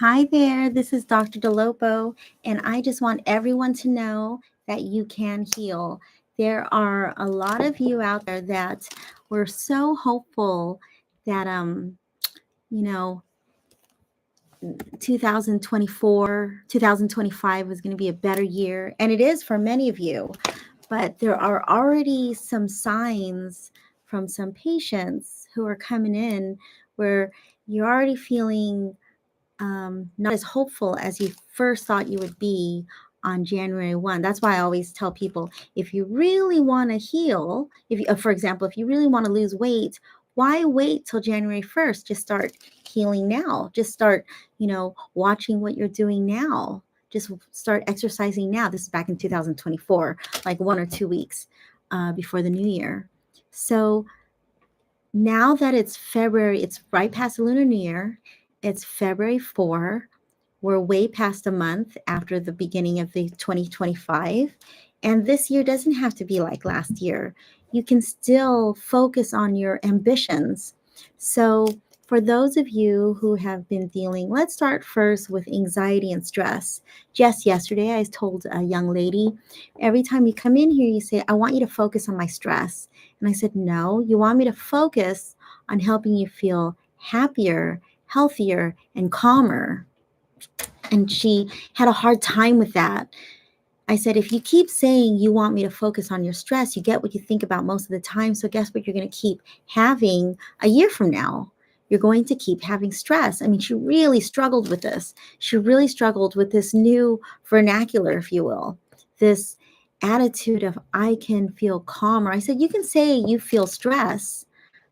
Hi there, this is Dr. Dolopo, and I just want everyone to know that you can heal. There are a lot of you out there that were so hopeful that you know, 2024, 2025 was going to be a better year, and it is for many of you. But there are already some signs from some patients who are coming in where you're already feeling not as hopeful as you first thought you would be on January 1. That's why I always tell people, if you really want to heal, if you, for example, if you really want to lose weight, why wait till January 1st? Just start healing now. Just start, watching what you're doing now. Just start exercising now. This is back in 2024, like 1 or 2 weeks before the new year. So now that it's February, it's right past the Lunar New Year. It's February 4. We're way past a month after the beginning of the 2025. And this year doesn't have to be like last year. You can still focus on your ambitions. So for those of you who have been dealing, let's start first with anxiety and stress. Just yesterday, I told a young lady, every time you come in here, you say, I want you to focus on my stress. And I said, no, you want me to focus on helping you feel happier, healthier, and calmer. And she had a hard time with that. I said, if you keep saying you want me to focus on your stress, you get what you think about most of the time. So guess what you're going to keep having a year from now? You're going to keep having stress. I mean, she really struggled with this. She really struggled with this new vernacular, if you will, this attitude of I can feel calmer. I said, you can say you feel stress,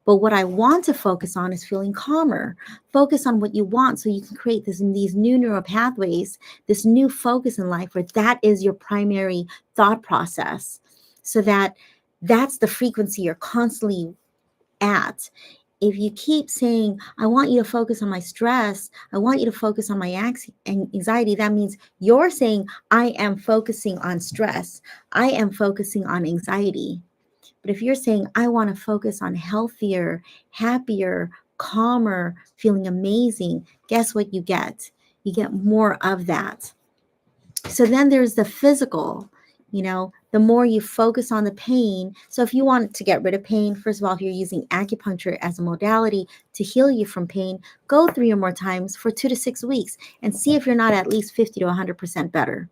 but what I want to focus on is feeling calmer. Focus on what you want so you can create these new neural pathways, this new focus in life where that is your primary thought process, so that's the frequency you're constantly at. If you keep saying, I want you to focus on my stress, I want you to focus on my anxiety, that means you're saying, I am focusing on stress, I am focusing on anxiety. But if you're saying, I want to focus on healthier, happier, calmer, feeling amazing, guess what you get? You get more of that. So then there's the physical, the more you focus on the pain. So if you want to get rid of pain, first of all, if you're using acupuncture as a modality to heal you from pain, go 3 or more times for 2 to 6 weeks and see if you're not at least 50 to 100% better.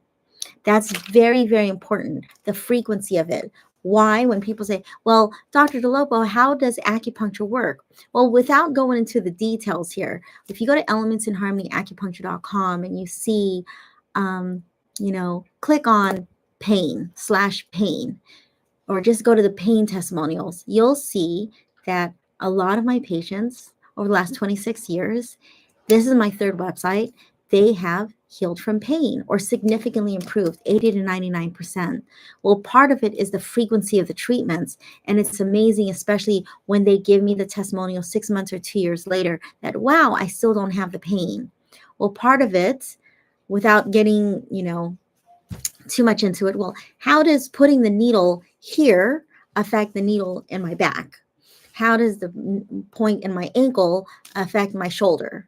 That's very, very important, the frequency of it. Why? When people say, well, Dr. Dolopo, how does acupuncture work? Well, without going into the details here, if you go to elementsinharmonyacupuncture.com and you see, click on pain/pain, or just go to the pain testimonials, you'll see that a lot of my patients over the last 26 years, this is my third website, they have healed from pain or significantly improved 80 to 99%. Well, part of it is the frequency of the treatments. And it's amazing, especially when they give me the testimonial 6 months or 2 years later, that, wow, I still don't have the pain. Well, part of it, without getting, too much into it, well, how does putting the needle here affect the needle in my back? How does the point in my ankle affect my shoulder?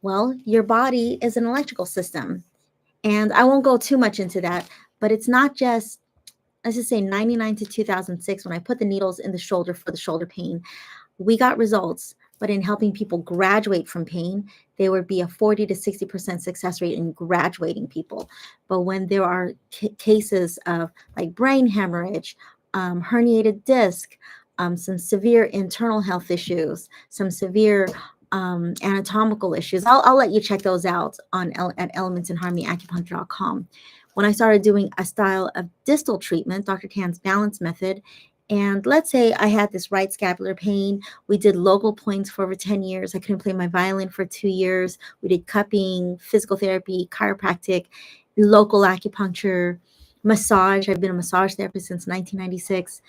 Well, your body is an electrical system. And I won't go too much into that, but it's not just, let's just say 99 to 2006, when I put the needles in the shoulder for the shoulder pain, we got results. But in helping people graduate from pain, there would be a 40 to 60% success rate in graduating people. But when there are cases of like brain hemorrhage, herniated disc, some severe internal health issues, some severe anatomical issues. I'll let you check those out at elementsinharmonyacupuncture.com. When I started doing a style of distal treatment, Dr. Tan's balance method, and let's say I had this right scapular pain, we did local points for over 10 years. I couldn't play my violin for 2 years. We did cupping, physical therapy, chiropractic, local acupuncture, massage. I've been a massage therapist since 1996.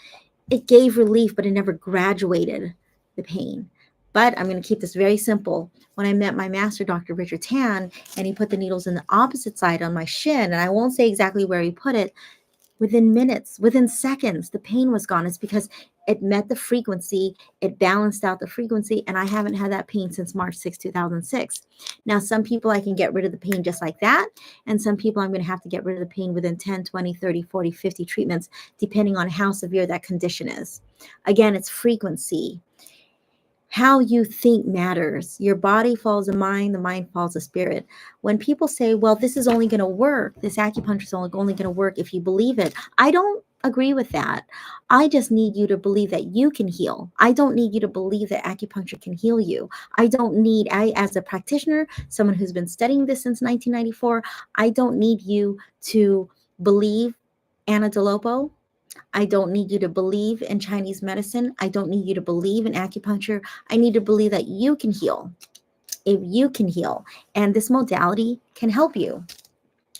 It gave relief, but it never graduated the pain. But I'm going to keep this very simple. When I met my master, Dr. Richard Tan, and he put the needles in the opposite side on my shin, and I won't say exactly where he put it, Within minutes, within seconds, the pain was gone. It's because it met the frequency, it balanced out the frequency, and I haven't had that pain since March 2006. Now, some people I can get rid of the pain just like that, and some people I'm going to have to get rid of the pain within 10, 20, 30, 40, 50 treatments, depending on how severe that condition is. Again, it's frequency. How you think matters. Your body follows the mind follows the spirit. When people say, well, this is only going to work, this acupuncture is only going to work if you believe it, I don't agree with that. I just need you to believe that you can heal. I don't need you to believe that acupuncture can heal you. As a practitioner, someone who's been studying this since 1994, I don't need you to believe Anna Dolopo. I don't need you to believe in Chinese medicine. I don't need you to believe in acupuncture. I need to believe that you can heal. If you can heal, and this modality can help you.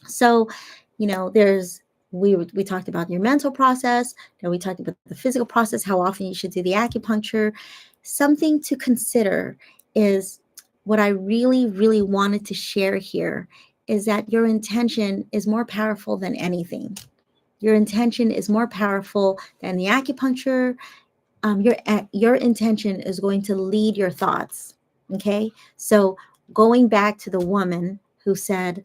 So, we talked about your mental process, and we talked about the physical process, how often you should do the acupuncture. Something to consider is what I really, really wanted to share here is that your intention is more powerful than anything. Your intention is more powerful than the acupuncture. Your intention is going to lead your thoughts. Okay, so going back to the woman who said,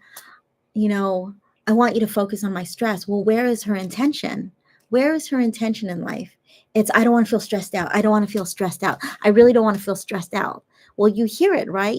I want you to focus on my stress. Well, where is her intention? Where is her intention in life? It's, I don't want to feel stressed out. I don't want to feel stressed out. I really don't want to feel stressed out. Well, you hear it, right?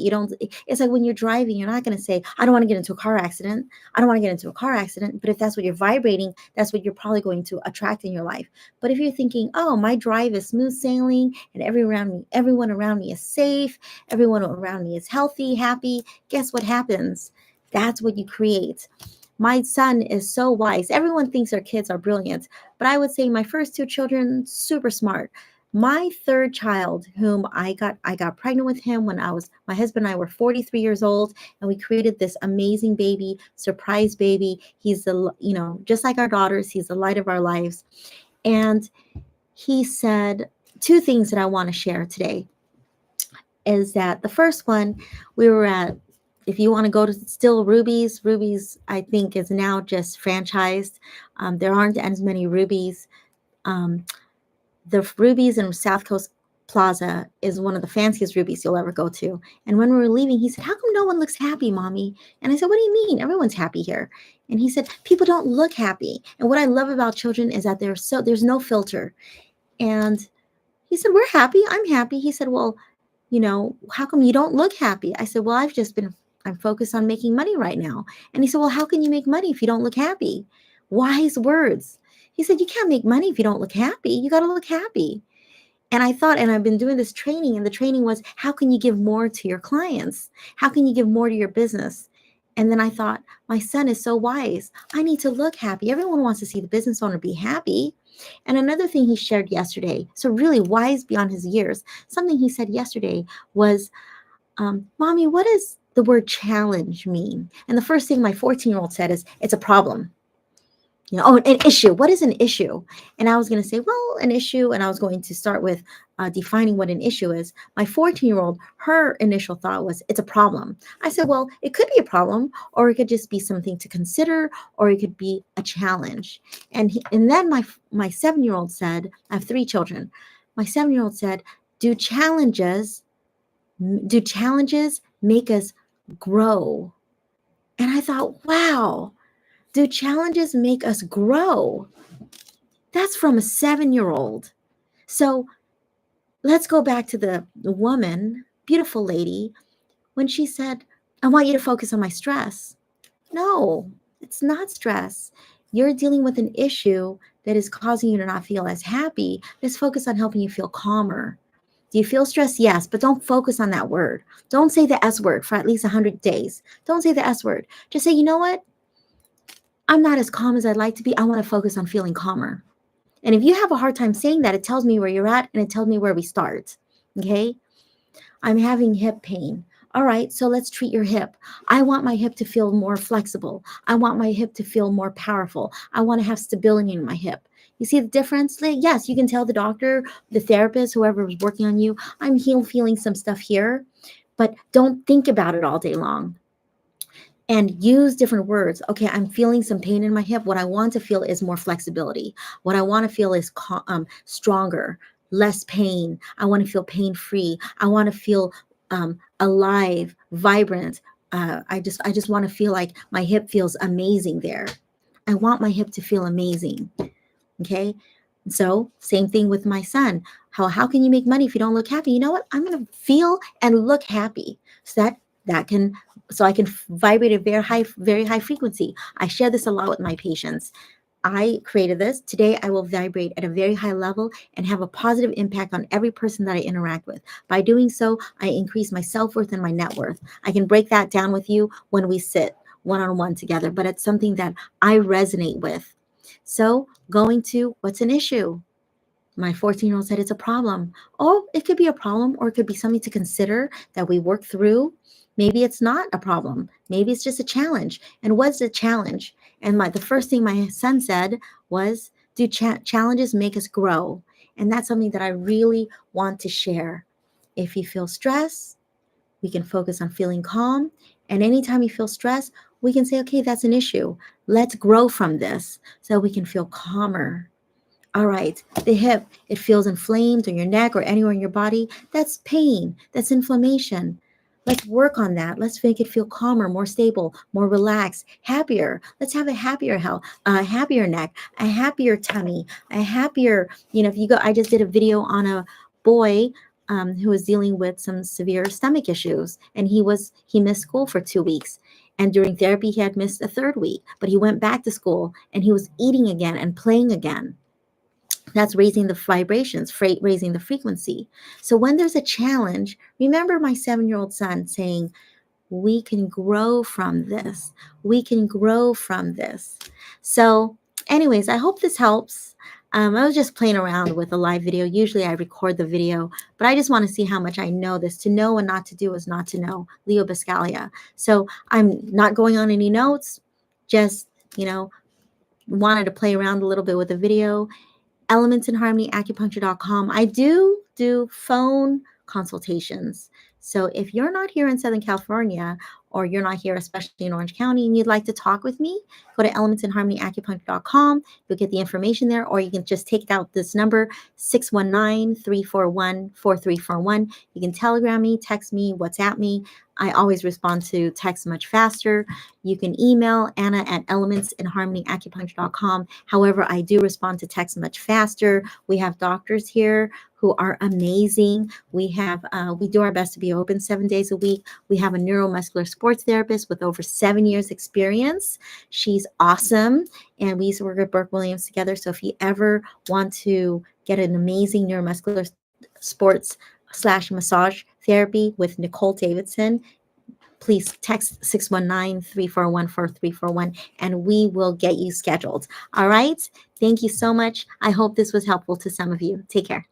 It's like when you're driving, you're not going to say, I don't want to get into a car accident. I don't want to get into a car accident. But if that's what you're vibrating, that's what you're probably going to attract in your life. But if you're thinking, oh, my drive is smooth sailing and everyone around me is safe, everyone around me is healthy, happy, guess what happens? That's what you create. My son is so wise. Everyone thinks their kids are brilliant, but I would say my first two children, super smart. My third child, whom I got pregnant with him when my husband and I were 43 years old, and we created this amazing baby, surprise baby. He's just like our daughters, he's the light of our lives. And he said two things that I want to share today. Is that the first one, we were at, if you want to go to still Ruby's, I think is now just franchised. There aren't as many Ruby's. The Ruby's in South Coast Plaza is one of the fanciest Ruby's you'll ever go to. And when we were leaving, he said, how come no one looks happy, Mommy? And I said, what do you mean? Everyone's happy here. And he said, people don't look happy. And what I love about children is that there's no filter. And he said, we're happy. I'm happy. He said, well, how come you don't look happy? I said, well, I'm focused on making money right now. And he said, well, how can you make money if you don't look happy? Wise words. He said, you can't make money if you don't look happy. You got to look happy. And I thought, and I've been doing this training, and the training was, how can you give more to your clients? How can you give more to your business? And then I thought, my son is so wise. I need to look happy. Everyone wants to see the business owner be happy. And another thing he shared yesterday, so really wise beyond his years, something he said yesterday was, Mommy, what does the word challenge mean? And the first thing my 14-year-old said is, it's a problem. An issue. What is an issue? And I was going to say, well, an issue. And I was going to start with defining what an issue is. My 14-year-old, her initial thought was, it's a problem. I said, well, it could be a problem, or it could just be something to consider, or it could be a challenge. And then my 7-year-old said, I have 3 children. My 7-year-old said, do challenges make us grow? And I thought, wow. Do challenges make us grow? That's from a 7-year-old. So let's go back to the woman, beautiful lady, when she said, I want you to focus on my stress. No, it's not stress. You're dealing with an issue that is causing you to not feel as happy. Let's focus on helping you feel calmer. Do you feel stressed? Yes, but don't focus on that word. Don't say the S word for at least 100 days. Don't say the S word. Just say, you know what? I'm not as calm as I'd like to be. I want to focus on feeling calmer. And if you have a hard time saying that, it tells me where you're at and it tells me where we start. Okay? I'm having hip pain. All right, so let's treat your hip. I want my hip to feel more flexible. I want my hip to feel more powerful. I want to have stability in my hip. You see the difference? Yes, you can tell the doctor, the therapist, whoever is working on you, I'm feeling some stuff here, but don't think about it all day long. and use different words. Okay, I'm feeling some pain in my hip. What I want to feel is more flexibility. What I want to feel is stronger, less pain. I want to feel pain free. I want to feel alive, vibrant. I just want to feel like my hip feels amazing there. I want my hip to feel amazing. Okay. So same thing with my son. How can you make money if you don't look happy? You know what? I'm going to feel and look happy so that can so I can vibrate at very high frequency. I share this a lot with my patients. I created this. Today I will vibrate at a very high level and have a positive impact on every person that I interact with. By doing so, I increase my self-worth and my net worth. I can break that down with you when we sit one-on-one together, but it's something that I resonate with. So going to what's an issue? My 14-year-old said it's a problem. Oh, it could be a problem, or it could be something to consider that we work through. Maybe it's not a problem. Maybe it's just a challenge. And what's the challenge? And the first thing my son said was, do challenges make us grow? And that's something that I really want to share. If you feel stress, we can focus on feeling calm. And anytime you feel stress, we can say, okay, that's an issue. Let's grow from this so we can feel calmer. All right, the hip, it feels inflamed on your neck or anywhere in your body. That's pain, that's inflammation. Let's work on that. Let's make it feel calmer, more stable, more relaxed, happier. Let's have a happier happier neck, a happier tummy, a happier, if you go, I just did a video on a boy who was dealing with some severe stomach issues, and he missed school for 2 weeks. And during therapy, he had missed a third week, but he went back to school and he was eating again and playing again. That's raising the vibrations, raising the frequency. So when there's a challenge, remember my 7-year-old son saying, we can grow from this. We can grow from this. So anyways, I hope this helps. I was just playing around with a live video. Usually I record the video, but I just want to see how much I know this. To know and not to do is not to know. Leo Biscaglia. So I'm not going on any notes, just, wanted to play around a little bit with the video. elementsinharmonyacupuncture.com. I do phone consultations. So if you're not here in Southern California, or you're not here, especially in Orange County, and you'd like to talk with me, go to elementsinharmonyacupuncture.com. You'll get the information there, or you can just take out this number, 619-341-4341. You can telegram me, text me, WhatsApp me. I always respond to text much faster. You can email Anna at elementsinharmonyacupuncture.com. However, I do respond to text much faster. We have doctors here who are amazing. We do our best to be open 7 days a week. We have a neuromuscular sports therapist with over 7 years experience. She's awesome. And we used to work at Burke Williams together. So if you ever want to get an amazing neuromuscular sports / massage therapy with Nicole Davidson, please text 619-341-4341 and we will get you scheduled. All right. Thank you so much. I hope this was helpful to some of you. Take care.